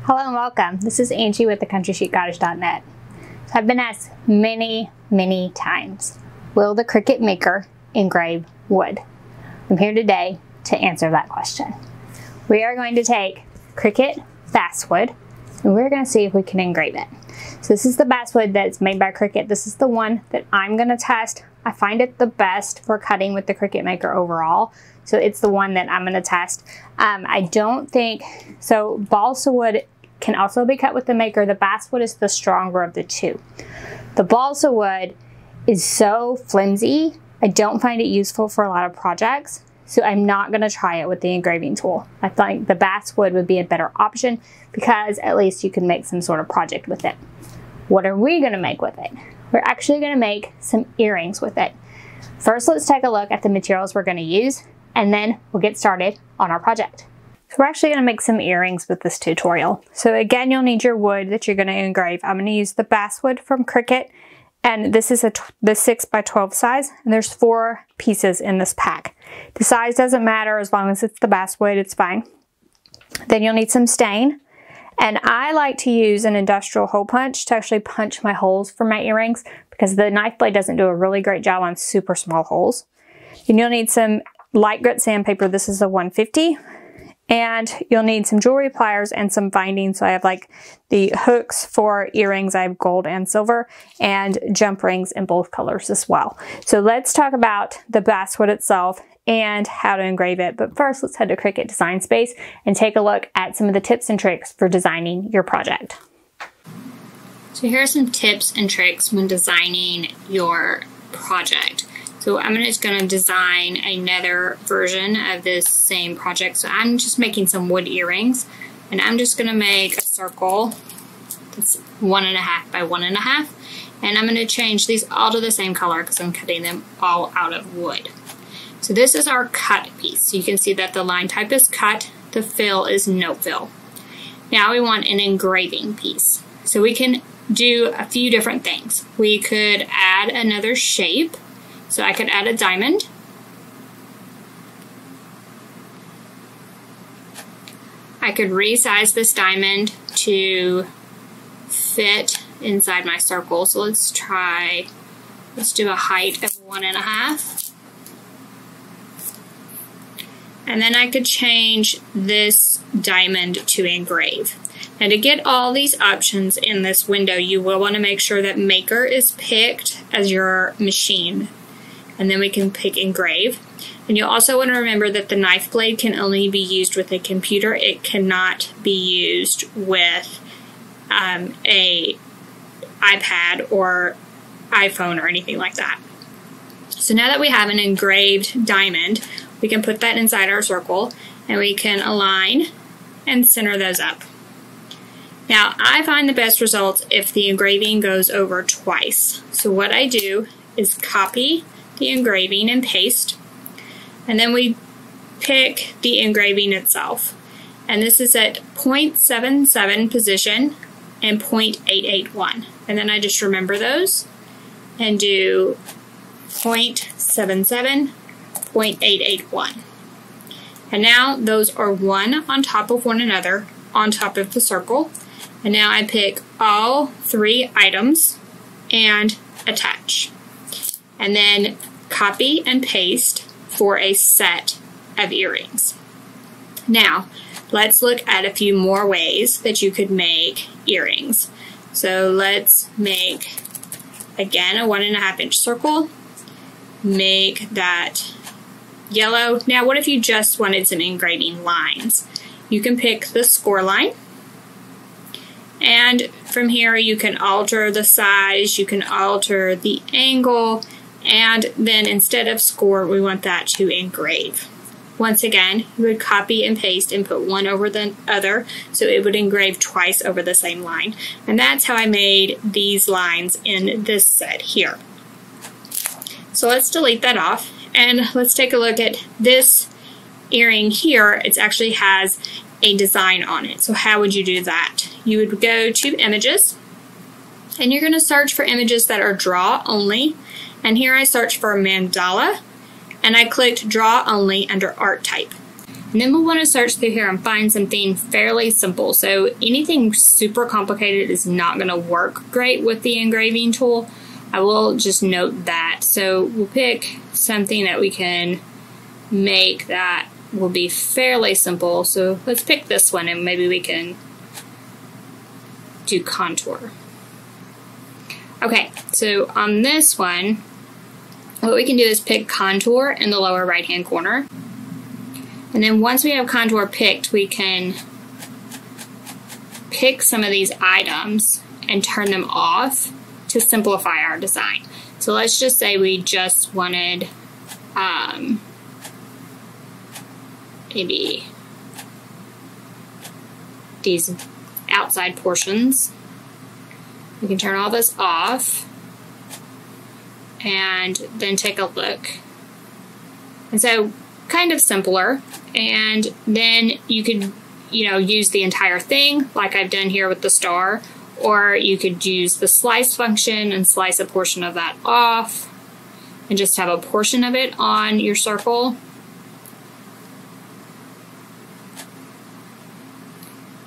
Hello and welcome. This is Angie with theCountryChicCottage.net. So I've been asked many times, will the Cricut Maker engrave wood? I'm here today to answer that question. We are going to take Cricut basswood and we're going to see if we can engrave it. So this is the basswood that's made by Cricut. This is the one that I'm going to test. I find it the best for cutting with the Cricut Maker overall. So it's the one that I'm going to test. I don't think, so balsa wood can also be cut with the Maker. The basswood is the stronger of the two. The balsa wood is so flimsy, I don't find it useful for a lot of projects. So I'm not going to try it with the engraving tool. I think the basswood would be a better option because at least you can make some sort of project with it. What are we going to make with it? We're actually going to make some earrings with it. First, let's take a look at the materials we're going to use and then we'll get started on our project. So we're actually going to make some earrings with this tutorial. So again, you'll need your wood that you're going to engrave. I'm going to use the basswood from Cricut, and this is the 6 by 12 size, and there's 4 pieces in this pack. The size doesn't matter as long as it's the basswood, it's fine. Then you'll need some stain, and I like to use an industrial hole punch to actually punch my holes for my earrings because the knife blade doesn't do a really great job on super small holes. And you'll need some light grit sandpaper. This is a 150. And you'll need some jewelry pliers and some binding. So I have like the hooks for earrings. I have gold and silver, and jump rings in both colors as well. So let's talk about the basswood itself and how to engrave it. But first, let's head to Cricut Design Space and take a look at some of the tips and tricks for designing your project. So here are some tips and tricks when designing your project. So I'm just going to design another version of this same project. So I'm just making some wood earrings, and I'm just going to make a circle that's 1.5 by 1.5, and I'm going to change these all to the same color because I'm cutting them all out of wood. So this is our cut piece. So you can see that the line type is cut, the fill is no fill. Now we want an engraving piece. So we can do a few different things. We could add another shape. So I could add a diamond. I could resize this diamond to fit inside my circle. So let's do a height of 1.5. And then I could change this diamond to engrave. And to get all these options in this window, you will want to make sure that Maker is picked as your machine. And then we can pick engrave. And you'll also want to remember that the knife blade can only be used with a computer. It cannot be used with a iPad or iPhone or anything like that. So now that we have an engraved diamond, we can put that inside our circle and we can align and center those up. Now I find the best results if the engraving goes over twice. So what I do is copy the engraving and paste, and then we pick the engraving itself, and this is at 0.77 position and 0.881, and then I just remember those and do 0.77, 0.881, and now those are one on top of one another on top of the circle. And now I pick all 3 items and attach. And then copy and paste for a set of earrings. Now, let's look at a few more ways that you could make earrings. So let's make, again, a 1.5 inch circle. Make that yellow. Now, what if you just wanted some engraving lines? You can pick the score line. And from here, you can alter the size, you can alter the angle, and then instead of score, we want that to engrave. Once again, you would copy and paste and put one over the other, so it would engrave twice over the same line. And that's how I made these lines in this set here. So let's delete that off, and let's take a look at this earring here. It actually has a design on it. So how would you do that? You would go to images, and you're going to search for images that are draw only. And here I searched for mandala, and I clicked draw only under art type. And then we'll want to search through here and find something fairly simple. So anything super complicated is not going to work great with the engraving tool. I will just note that. So we'll pick something that we can make that will be fairly simple. So let's pick this one and maybe we can do contour. Okay, so on this one, what we can do is pick contour in the lower right hand corner. And then once we have contour picked, we can pick some of these items and turn them off to simplify our design. So let's just say we just wanted maybe these outside portions. We can turn all this off and then take a look. And so kind of simpler, and then you could, you know, use the entire thing like I've done here with the star, or you could use the slice function and slice a portion of that off and just have a portion of it on your circle.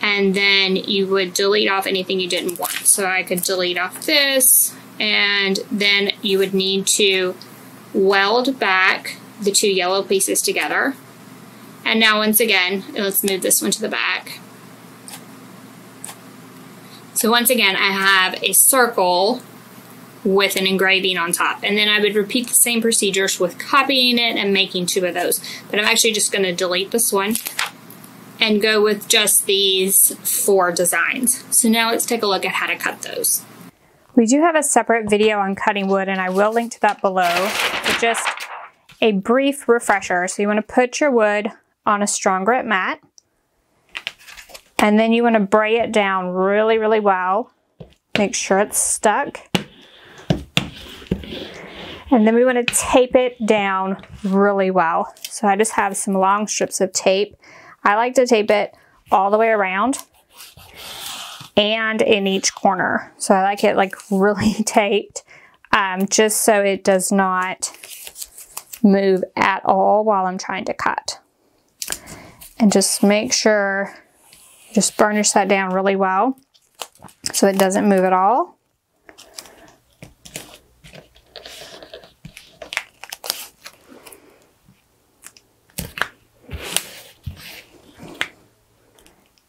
And then you would delete off anything you didn't want. So I could delete off this, and then you would need to weld back the two yellow pieces together. And now once again, let's move this one to the back. So once again, I have a circle with an engraving on top. And then I would repeat the same procedures with copying it and making two of those. But I'm actually just going to delete this one and go with just these 4 designs. So now let's take a look at how to cut those. We do have a separate video on cutting wood, and I will link to that below. But just a brief refresher. So you want to put your wood on a strong grit mat, and then you want to bray it down really, really well. Make sure it's stuck. And then we want to tape it down really well. So I just have some long strips of tape. I like to tape it all the way around and in each corner. So I like it like really taped, just so it does not move at all while I'm trying to cut. And just make sure, just burnish that down really well so it doesn't move at all.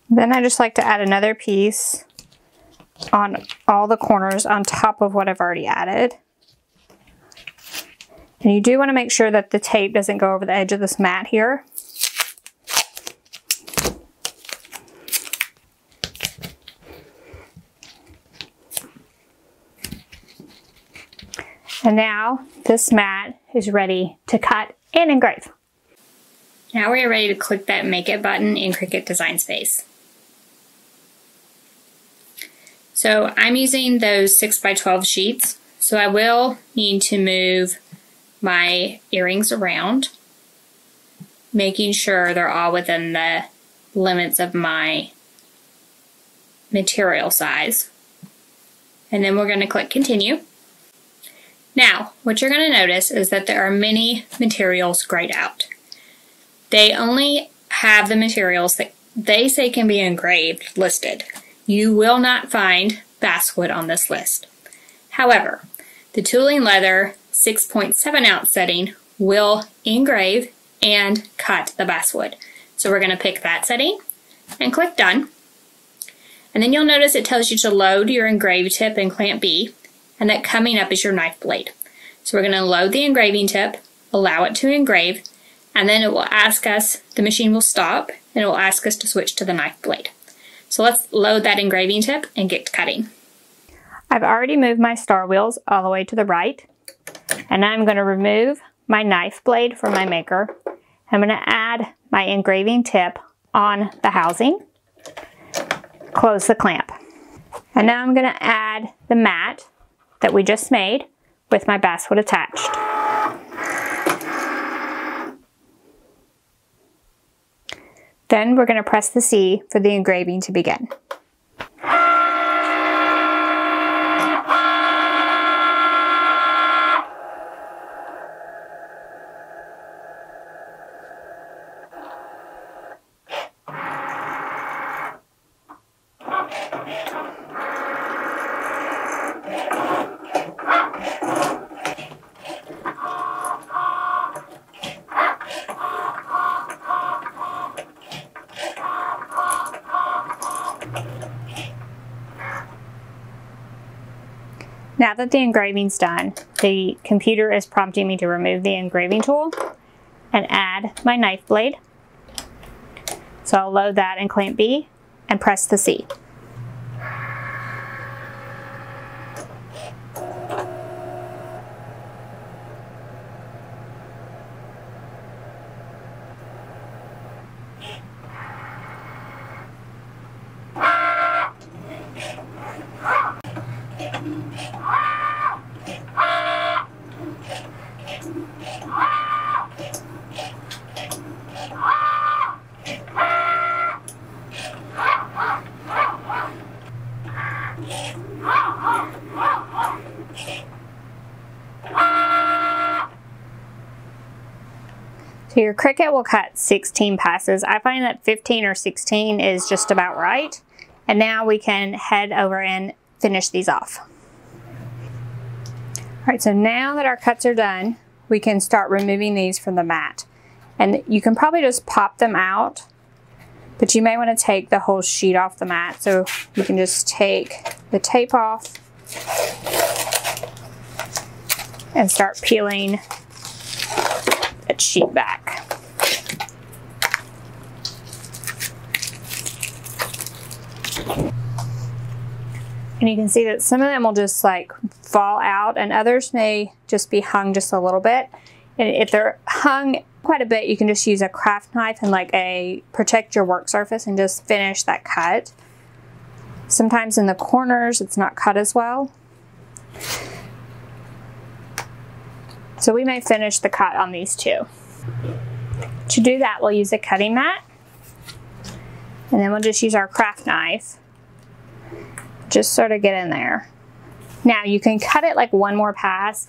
Then I just like to add another piece on all the corners on top of what I've already added. And you do want to make sure that the tape doesn't go over the edge of this mat here. And now this mat is ready to cut and engrave. Now we are ready to click that Make It button in Cricut Design Space. So I'm using those 6x12 sheets, so I will need to move my earrings around, making sure they're all within the limits of my material size. And then we're going to click Continue. Now, what you're going to notice is that there are many materials grayed out. They only have the materials that they say can be engraved listed. You will not find basswood on this list. However, the tooling leather 6.7 ounce setting will engrave and cut the basswood. So we're going to pick that setting and click Done. And then you'll notice it tells you to load your engrave tip in clamp B, and that coming up is your knife blade. So we're going to load the engraving tip, allow it to engrave, and then it will ask us, the machine will stop, and it will ask us to switch to the knife blade. So let's load that engraving tip and get cutting. I've already moved my star wheels all the way to the right, and I'm going to remove my knife blade from my maker. I'm going to add my engraving tip on the housing, close the clamp. And now I'm going to add the mat that we just made with my basswood attached. Then we're going to press the C for the engraving to begin. Now that the engraving's done, the computer is prompting me to remove the engraving tool and add my knife blade. So I'll load that in clamp B and press the C. So your Cricut will cut 16 passes. I find that 15 or 16 is just about right. And now we can head over and finish these off. All right, so now that our cuts are done, we can start removing these from the mat. And you can probably just pop them out, but you may want to take the whole sheet off the mat. So you can just take the tape off and start peeling that sheet back. And you can see that some of them will just like fall out and others may just be hung just a little bit. And if they're hung quite a bit, you can just use a craft knife and like protect your work surface and just finish that cut. Sometimes in the corners it's not cut as well. So we may finish the cut on these two. To do that, we'll use a cutting mat. And then we'll just use our craft knife. Just sort of get in there. Now you can cut it like one more pass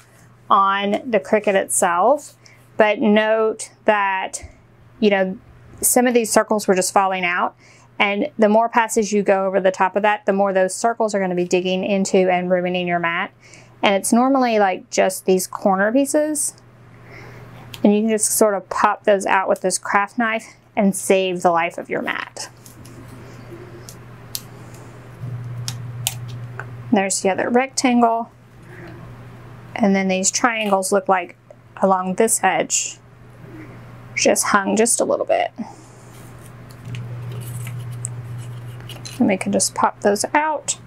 on the Cricut itself, but note that, you know, some of these circles were just falling out, and the more passes you go over the top of that, the more those circles are going to be digging into and ruining your mat. And it's normally like just these corner pieces, and you can just sort of pop those out with this craft knife and save the life of your mat. There's the other rectangle, and then these triangles look like along this edge just hung just a little bit. And we can just pop those out.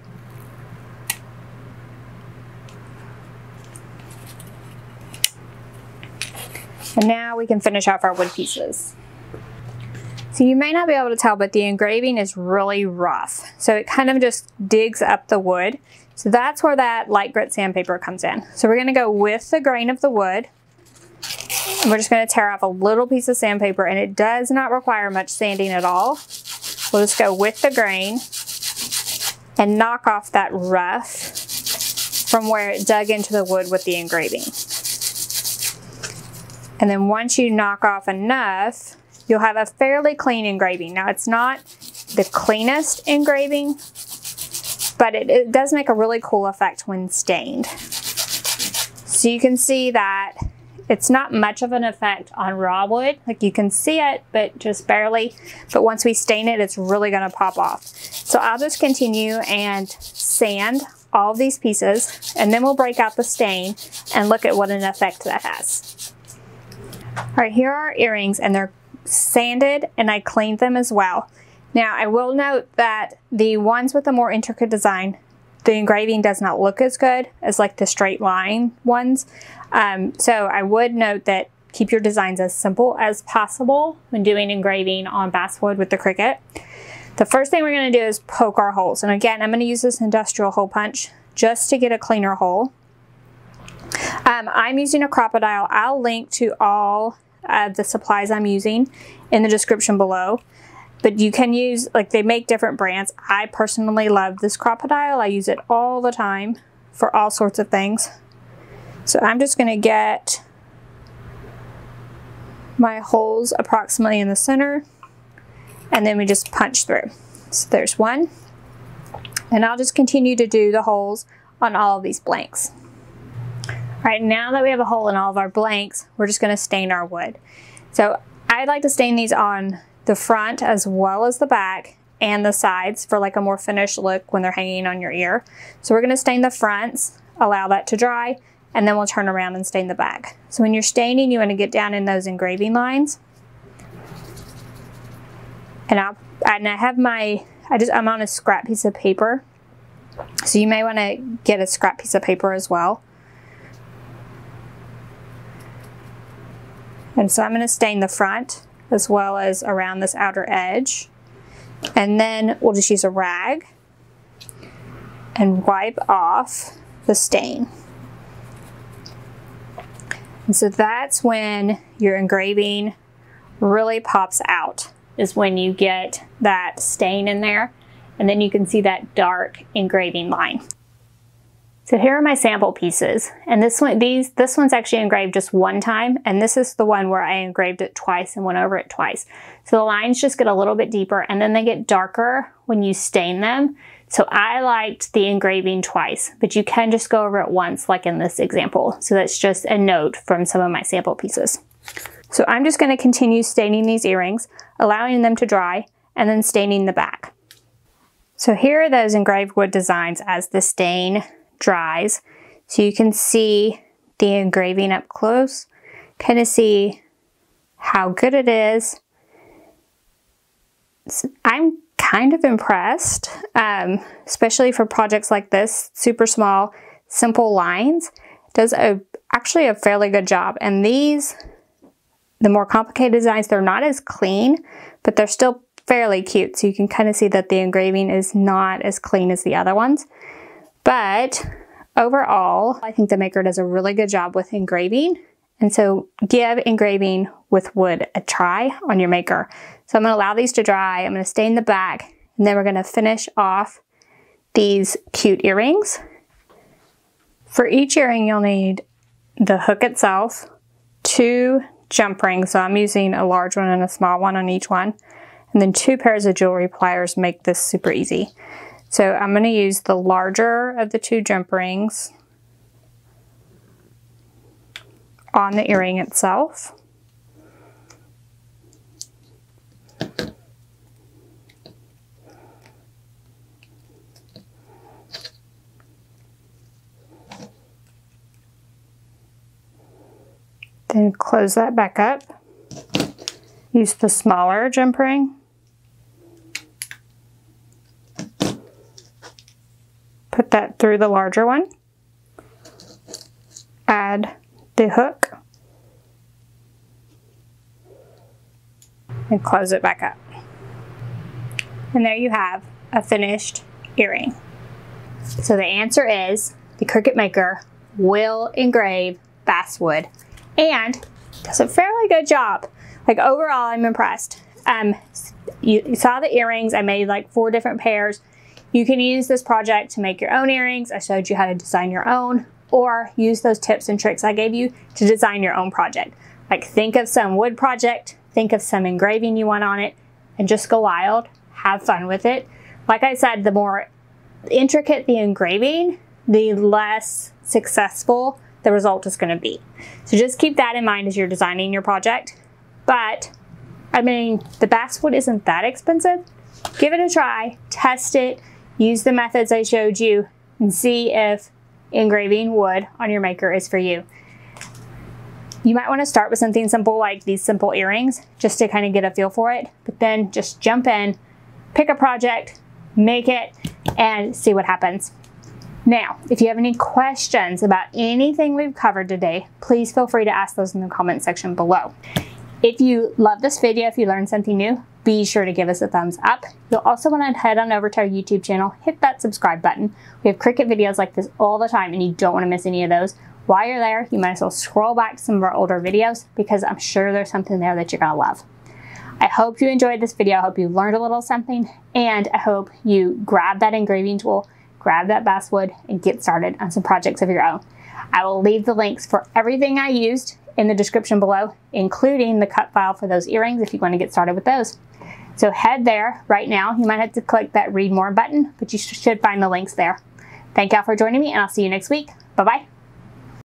And now we can finish off our wood pieces. So you may not be able to tell, but the engraving is really rough. So it kind of just digs up the wood. So that's where that light grit sandpaper comes in. So we're gonna go with the grain of the wood. And we're just gonna tear off a little piece of sandpaper, and it does not require much sanding at all. We'll just go with the grain and knock off that rough from where it dug into the wood with the engraving. And then once you knock off enough, you'll have a fairly clean engraving. Now it's not the cleanest engraving, but it does make a really cool effect when stained. So you can see that it's not much of an effect on raw wood. Like you can see it, but just barely. But once we stain it, it's really gonna pop off. So I'll just continue and sand all of these pieces, and then we'll break out the stain and look at what an effect that has. All right, here are our earrings, and they're sanded, and I cleaned them as well. Now I will note that the ones with the more intricate design, the engraving does not look as good as like the straight line ones. So I would note that keep your designs as simple as possible when doing engraving on basswood with the Cricut. The first thing we're going to do is poke our holes, and again I'm going to use this industrial hole punch just to get a cleaner hole. I'm using a crocodile. I'll link to all the supplies I'm using in the description below, but you can use, like, they make different brands. I personally love this crocodile. I use it all the time for all sorts of things. So I'm just going to get my holes approximately in the center, and then we just punch through. So there's one, and I'll just continue to do the holes on all of these blanks. All right, now that we have a hole in all of our blanks, we're just going to stain our wood. So I'd like to stain these on the front as well as the back and the sides for like a more finished look when they're hanging on your ear. So we're going to stain the fronts. allow that to dry, and then we'll turn around and stain the back. So when you're staining, you want to get down in those engraving lines. And I have I'm on a scrap piece of paper. So you may want to get a scrap piece of paper as well. And so I'm going to stain the front as well as around this outer edge. And then we'll just use a rag and wipe off the stain. And so that's when your engraving really pops out, is when you get that stain in there, and then you can see that dark engraving line. So here are my sample pieces, and this one's actually engraved just one time, and this is the one where I engraved it twice and went over it twice. So the lines just get a little bit deeper, and then they get darker when you stain them. So I liked the engraving twice, but you can just go over it once, like in this example. So that's just a note from some of my sample pieces. So I'm just going to continue staining these earrings, allowing them to dry, and then staining the back. So here are those engraved wood designs as the stain dries. So you can see the engraving up close, kind of see how good it is. I'm kind of impressed, especially for projects like this, super small, simple lines. It does actually a fairly good job. And these, the more complicated designs, they're not as clean, but they're still fairly cute. So you can kind of see that the engraving is not as clean as the other ones. But overall, I think the Maker does a really good job with engraving. And so give engraving with wood a try on your Maker. So I'm going to allow these to dry. I'm going to stain the back, and then we're going to finish off these cute earrings. For each earring, you'll need the hook itself, 2 jump rings. So I'm using a large one and a small one on each one. And then 2 pairs of jewelry pliers make this super easy. So I'm going to use the larger of the 2 jump rings on the earring itself. Then close that back up. Use the smaller jump ring. Put that through the larger one. Add the hook. And close it back up. And there you have a finished earring. So the answer is the Cricut Maker will engrave basswood and does a fairly good job. Like overall, I'm impressed. You saw the earrings. I made like 4 different pairs. You can use this project to make your own earrings. I showed you how to design your own, or use those tips and tricks I gave you to design your own project. Like think of some wood project, think of some engraving you want on it, and just go wild, have fun with it. Like I said, the more intricate the engraving, the less successful the result is going to be. So just keep that in mind as you're designing your project. But I mean, the basswood isn't that expensive. Give it a try, test it, use the methods I showed you, and see if engraving wood on your Maker is for you. You might want to start with something simple like these simple earrings just to kind of get a feel for it, but then just jump in, pick a project, make it, and see what happens. Now, if you have any questions about anything we've covered today, please feel free to ask those in the comment section below. If you love this video, if you learned something new, be sure to give us a thumbs up. You'll also want to head on over to our YouTube channel, hit that subscribe button. We have Cricut videos like this all the time, and you don't want to miss any of those. While you're there, you might as well scroll back to some of our older videos, because I'm sure there's something there that you're going to love. I hope you enjoyed this video. I hope you learned a little something, and I hope you grab that engraving tool, grab that basswood, and get started on some projects of your own. I will leave the links for everything I used in the description below, including the cut file for those earrings if you want to get started with those. So head there right now. You might have to click that read more button, but you should find the links there. Thank y'all for joining me, and I'll see you next week. Bye-bye.